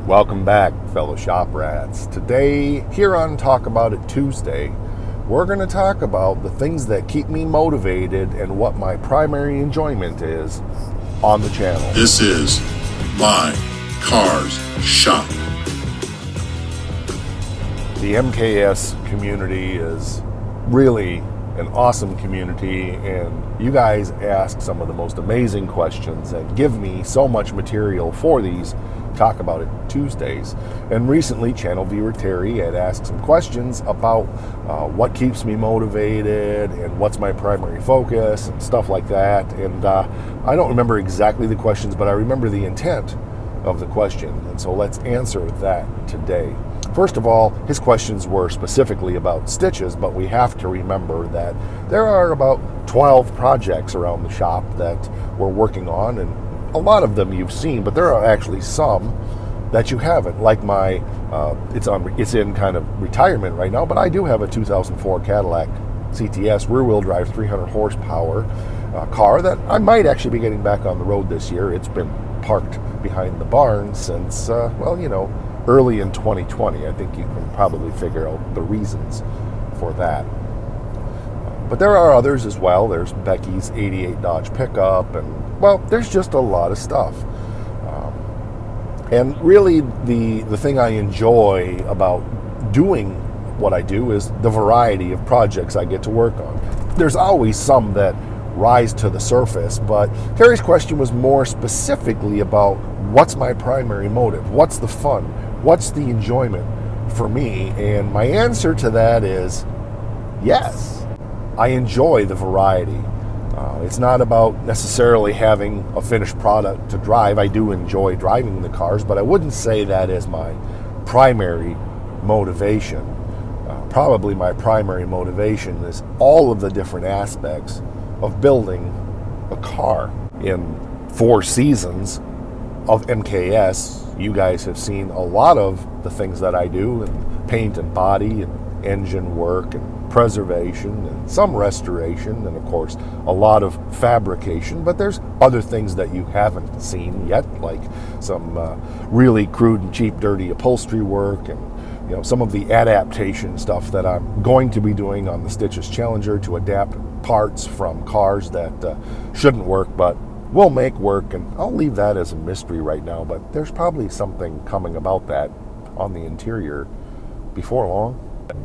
Welcome back, fellow shop rats. Today, here on Talk About It Tuesday, we're going to talk about the things that keep me motivated and what my primary enjoyment is on the channel. This is My Cars Shop. The MKS community is really an awesome community, and you guys ask some of the most amazing questions and give me so much material for these Talk About It Tuesdays. And recently, channel viewer Terry had asked some questions about what keeps me motivated and what's my primary focus and stuff like that. And I don't remember exactly the questions, but I remember the intent of the question. And so let's answer that today. First of all, his questions were specifically about stitches, but we have to remember that there are about 12 projects around the shop that we're working on, and a lot of them you've seen, but there are actually some that you haven't. Like my, it's in kind of retirement right now, but I do have a 2004 Cadillac CTS rear-wheel drive 300 horsepower car that I might actually be getting back on the road this year. It's been parked behind the barn since, early in 2020. I think you can probably figure out the reasons for that. But there are others as well. There's Becky's 88 Dodge pickup, and well, there's just a lot of stuff. And really the thing I enjoy about doing what I do is the variety of projects I get to work on. There's always some that rise to the surface, but Terry's question was more specifically about what's my primary motive, what's the fun, what's the enjoyment for me, and my answer to that is yes. I enjoy the variety. It's not about necessarily having a finished product to drive. I do enjoy driving the cars, but I wouldn't say that is my primary motivation. Probably my primary motivation is all of the different aspects of building a car. In 4 seasons of MKS, you guys have seen a lot of the things that I do, and paint and body and engine work and preservation and some restoration, and of course a lot of fabrication. But there's other things that you haven't seen yet, like some really crude and cheap dirty upholstery work, and some of the adaptation stuff that I'm going to be doing on the Stitches Challenger to adapt parts from cars that shouldn't work but will make work. And I'll leave that as a mystery right now, but there's probably something coming about that on the interior before long.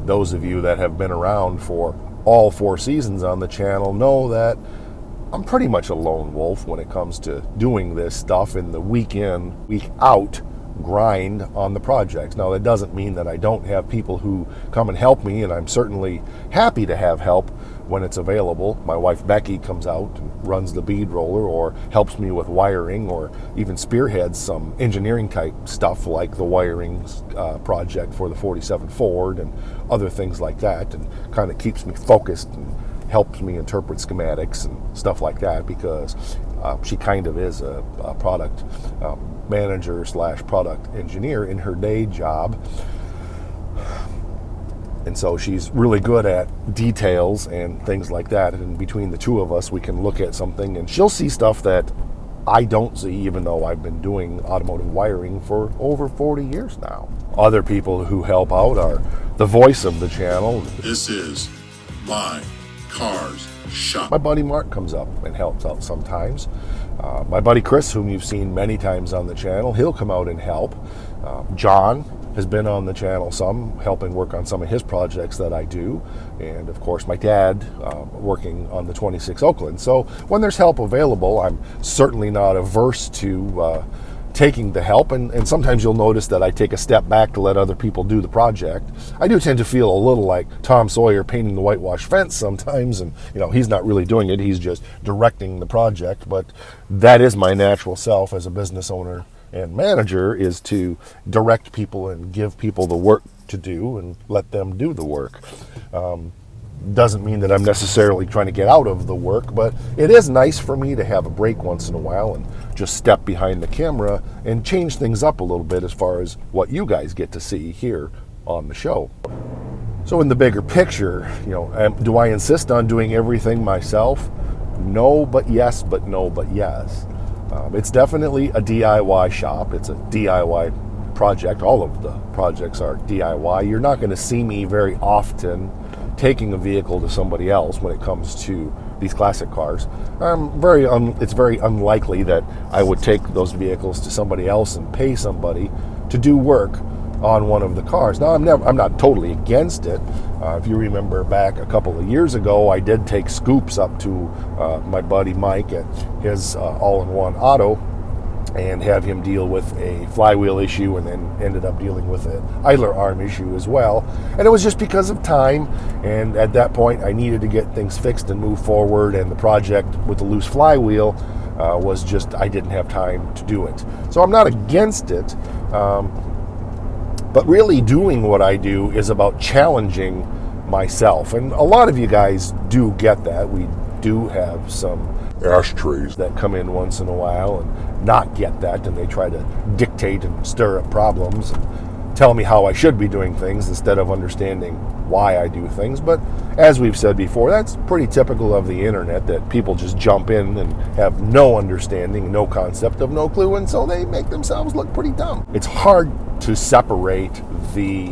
Those of you that have been around for all 4 seasons on the channel know that I'm pretty much a lone wolf when it comes to doing this stuff in the week in, week out grind on the projects. Now, that doesn't mean that I don't have people who come and help me, and I'm certainly happy to have help when it's available. My wife Becky comes out and runs the bead roller, or helps me with wiring, or even spearheads some engineering type stuff like the wiring project for the 47 Ford and other things like that, and kind of keeps me focused and helps me interpret schematics and stuff like that, because she kind of is a product manager / product engineer in her day job. And so she's really good at details and things like that. And between the two of us, we can look at something and she'll see stuff that I don't see, even though I've been doing automotive wiring for over 40 years now. Other people who help out are the voice of the channel. This is My Cars Shop. My buddy Mark comes up and helps out sometimes. My buddy Chris, whom you've seen many times on the channel, he'll come out and help. John has been on the channel some, helping work on some of his projects that I do. And of course, my dad working on the 26 Oakland. So when there's help available, I'm certainly not averse to taking the help, and sometimes you'll notice that I take a step back to let other people do the project. I do tend to feel a little like Tom Sawyer painting the whitewash fence sometimes, and he's not really doing it, he's just directing the project. But that is my natural self as a business owner and manager, is to direct people and give people the work to do and let them do the work. Doesn't mean that I'm necessarily trying to get out of the work, but it is nice for me to have a break once in a while and just step behind the camera and change things up a little bit as far as what you guys get to see here on the show. So in the bigger picture, do I insist on doing everything myself? No, but yes, but no, but yes. It's definitely a DIY shop. It's a DIY project, all of the projects are DIY. You're not going to see me very often taking a vehicle to somebody else when it comes to these classic cars. It's very unlikely that I would take those vehicles to somebody else and pay somebody to do work on one of the cars. Now, I'm not totally against it. If you remember back a couple of years ago, I did take scoops up to my buddy Mike at his All-in-One Auto and have him deal with a flywheel issue, and then ended up dealing with an idler arm issue as well. And it was just because of time, and at that point I needed to get things fixed and move forward, and the project with the loose flywheel was just, I didn't have time to do it. So I'm not against it, but really doing what I do is about challenging myself. And a lot of you guys do get that. We do have some ashtrays that come in once in a while and not get that, and they try to dictate and stir up problems and tell me how I should be doing things instead of understanding why I do things. But as we've said before, that's pretty typical of the internet, that people just jump in and have no understanding, no concept of no clue, and so they make themselves look pretty dumb. It's hard to separate the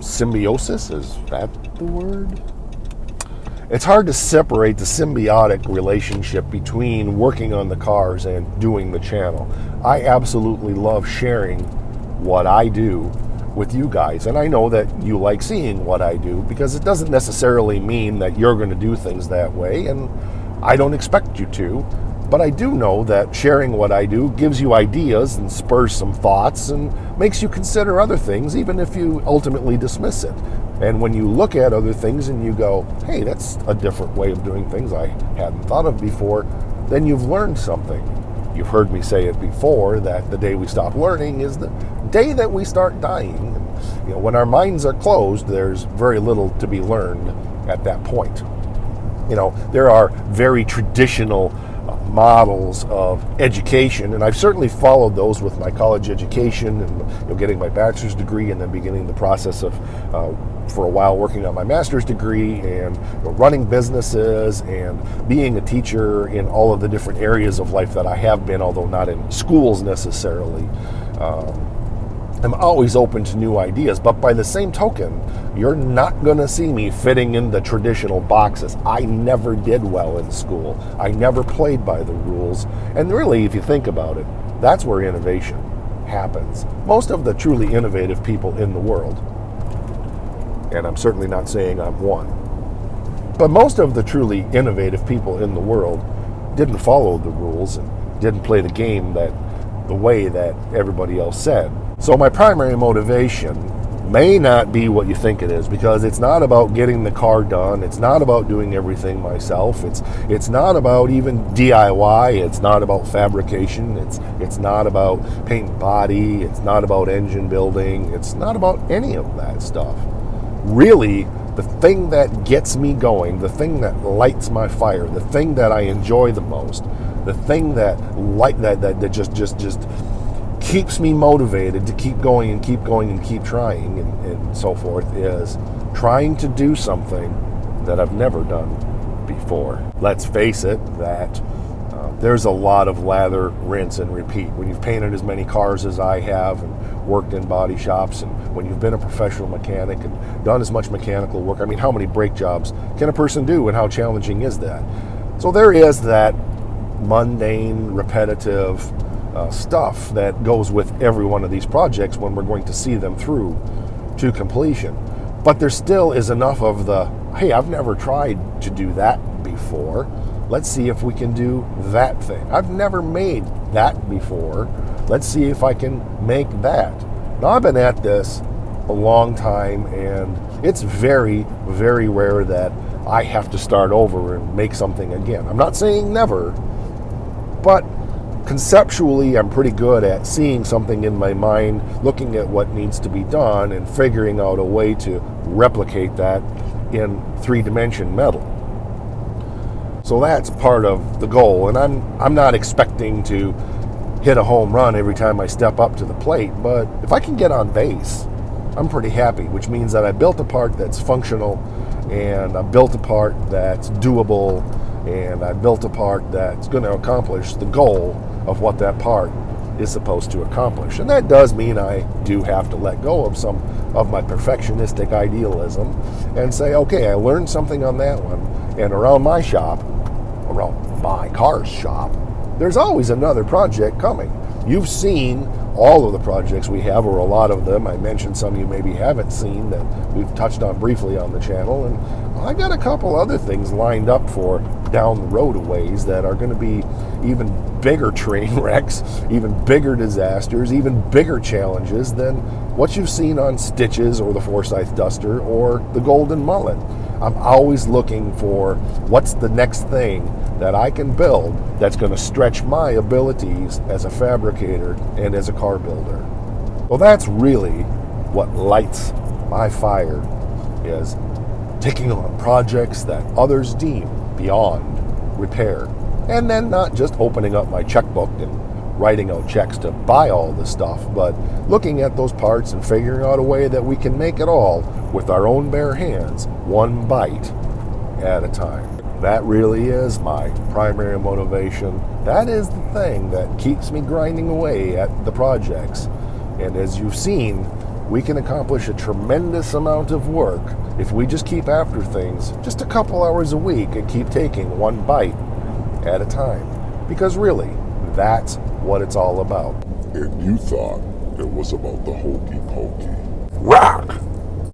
symbiosis, is that the word? It's hard to separate the symbiotic relationship between working on the cars and doing the channel. I absolutely love sharing what I do with you guys, and I know that you like seeing what I do, because it doesn't necessarily mean that you're going to do things that way, and I don't expect you to. But I do know that sharing what I do gives you ideas and spurs some thoughts and makes you consider other things, even if you ultimately dismiss it. And when you look at other things and you go, hey, that's a different way of doing things I hadn't thought of before, then you've learned something. You've heard me say it before, that the day we stop learning is the day that we start dying. And, when our minds are closed, there's very little to be learned at that point. There are very traditional models of education, and I've certainly followed those with my college education and getting my bachelor's degree, and then beginning the process of for a while working on my master's degree, and running businesses and being a teacher in all of the different areas of life that I have been, although not in schools necessarily. I'm always open to new ideas, but by the same token, you're not going to see me fitting in the traditional boxes. I never did well in school. I never played by the rules. And really, if you think about it, that's where innovation happens. Most of the truly innovative people in the world, and I'm certainly not saying I'm one, but most of the truly innovative people in the world didn't follow the rules and didn't play the game the way that everybody else said. So my primary motivation may not be what you think it is, because it's not about getting the car done. It's not about doing everything myself. It's not about even DIY. It's not about fabrication. It's not about paint and body. It's not about engine building. It's not about any of that stuff. Really, the thing that gets me going, the thing that lights my fire, the thing that I enjoy the most, the thing that just keeps me motivated to keep going and keep trying and so forth, is trying to do something that I've never done before. Let's face it, that there's a lot of lather, rinse, and repeat. When you've painted as many cars as I have and worked in body shops, and when you've been a professional mechanic and done as much mechanical work, how many brake jobs can a person do, and how challenging is that? So there is that mundane, repetitive stuff that goes with every one of these projects when we're going to see them through to completion. But there still is enough of the, hey, I've never tried to do that before. Let's see if we can do that thing. I've never made that before. Let's see if I can make that. Now, I've been at this a long time, and it's very, very rare that I have to start over and make something again. I'm not saying never, but conceptually, I'm pretty good at seeing something in my mind, looking at what needs to be done, and figuring out a way to replicate that in 3-dimension metal. So that's part of the goal, and I'm not expecting to hit a home run every time I step up to the plate, but if I can get on base, I'm pretty happy, which means that I built a part that's functional, and I built a part that's doable, and I built a part that's going to accomplish the goal of what that part is supposed to accomplish. And that does mean I do have to let go of some of my perfectionistic idealism and say, okay, I learned something on that one, and around my shop, around my car's shop, there's always another project coming. You've seen all of the projects we have, or a lot of them. I mentioned some you maybe haven't seen that we've touched on briefly on the channel, and I got a couple other things lined up for down the road a ways that are going to be even bigger train wrecks, even bigger disasters, even bigger challenges than what you've seen on Stitches or the Forsyth Duster or the Golden Mullet. I'm always looking for what's the next thing that I can build that's going to stretch my abilities as a fabricator and as a car builder. Well, that's really what lights my fire, is taking on projects that others deem beyond repair. And then not just opening up my checkbook and writing out checks to buy all this stuff, but looking at those parts and figuring out a way that we can make it all with our own bare hands, one bite at a time. That really is my primary motivation. That is the thing that keeps me grinding away at the projects. And as you've seen, we can accomplish a tremendous amount of work if we just keep after things just a couple hours a week and keep taking one bite at a time. Because really, that's what it's all about. And you thought it was about the hokey pokey. Rock!